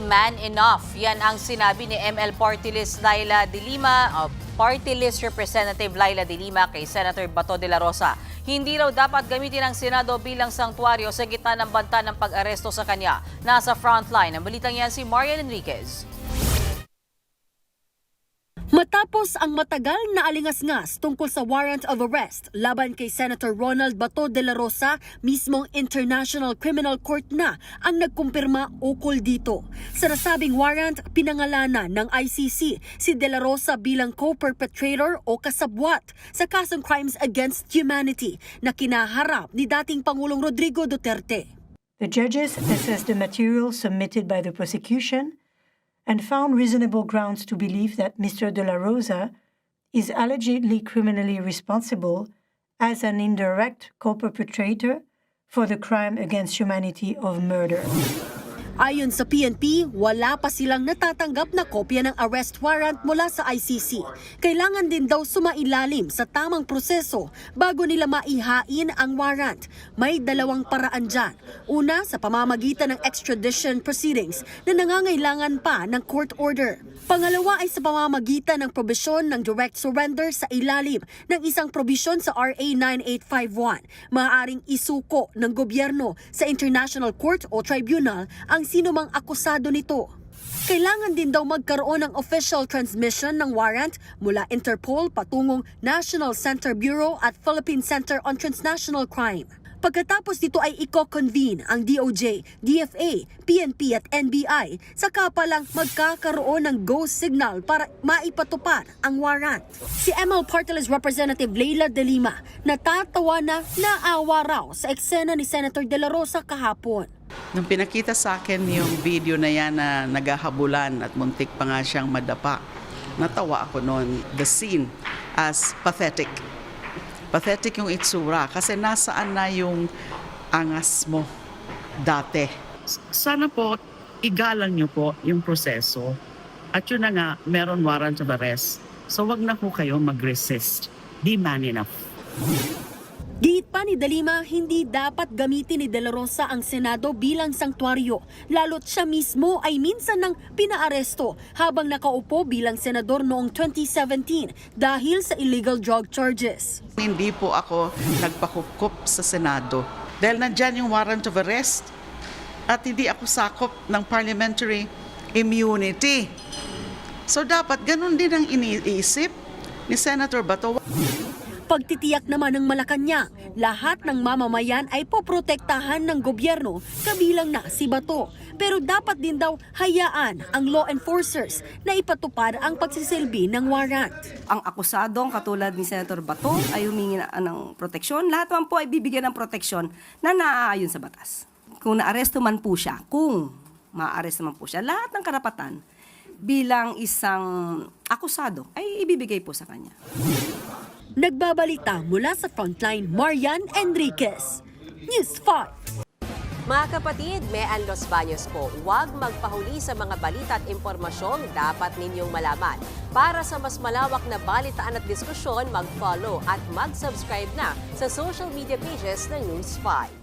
man enough. Yan ang sinabi ni ML Party List Laila de Lima, Party List Representative Laila de Lima kay Senator Bato de la Rosa. Hindi raw dapat gamitin ang Senado bilang sanktuaryo sa gitna ng banta ng pag-aresto sa kanya. Nasa frontline ang balitang yan si Marian Enriquez. Matapos ang matagal na alingas-ngas tungkol sa warrant of arrest laban kay Senator Ronald Bato de la Rosa, mismong International Criminal Court na ang nagkumpirma ukol dito. Sa nasabing warrant, pinangalanan ng ICC si de la Rosa bilang co-perpetrator o kasabwat sa kasong crimes against humanity na kinaharap ni dating Pangulong Rodrigo Duterte. The judges assessed the material submitted by the prosecution and found reasonable grounds to believe that Mr. De La Rosa is allegedly criminally responsible as an indirect co-perpetrator for the crime against humanity of murder. Ayon sa PNP, wala pa silang natatanggap na kopya ng arrest warrant mula sa ICC. Kailangan din daw sumailalim sa tamang proseso bago nila maihain ang warrant. May dalawang paraan dyan. Una, sa pamamagitan ng extradition proceedings na nangangailangan pa ng court order. Pangalawa ay sa pamamagitan ng probisyon ng direct surrender sa ilalim ng isang probisyon sa RA 9851. Maaaring isuko ng gobyerno sa International Court o Tribunal ang sinumang akusado nito. Kailangan din daw magkaroon ng official transmission ng warrant mula Interpol patungong National Center Bureau at Philippine Center on Transnational Crime. Pagkatapos nito ay i-convene ang DOJ, DFA, PNP at NBI, saka pa lang magkakaroon ng go signal para maipatupad ang warrant. Si ML Party List Representative Laila de Lima natatawa na naawa raw sa eksena ni Senator De La Rosa kahapon. Nung pinakita sa akin yung video na yan na naghahabulan at muntik pa nga siyang madapa, natawa ako noon. The scene as pathetic. Pathetic yung itsura kasi nasaan na yung angas mo dati. Sana po igalang niyo po yung proseso at yun na nga meron warrant of arrest. So wag na po kayo mag-resist. Di man enough. Giit pa ni De Lima, hindi dapat gamitin ni De La Rosa ang Senado bilang sanktuaryo, lalo't siya mismo ay minsan nang pinaaresto habang nakaupo bilang senador noong 2017 dahil sa illegal drug charges. Hindi po ako nagpakukup sa Senado dahil nandyan yung warrant of arrest at hindi ako sakop ng parliamentary immunity. So dapat ganun din ang iniisip ni Senator Bato. Pagtitiyak naman ng Malacanang, lahat ng mamamayan ay poprotektahan ng gobyerno, kabilang na si Bato. Pero dapat din daw hayaan ang law enforcers na ipatupad ang pagsisilbi ng warrant. Ang akusadong katulad ni Senator Bato ay humingi ng proteksyon. Lahat man po ay bibigyan ng proteksyon na naaayon sa batas. Kung naaresto man po siya, kung maaaresto man po siya, lahat ng karapatan bilang isang akusado ay ibibigay po sa kanya. Nagbabalita mula sa Frontline, Marian Enriquez, News 5. Mga kapatid, Mean Los Baños po, huwag magpahuli sa mga balita at impormasyong dapat ninyong malaman. Para sa mas malawak na balitaan at diskusyon, mag-follow at mag-subscribe na sa social media pages ng News 5.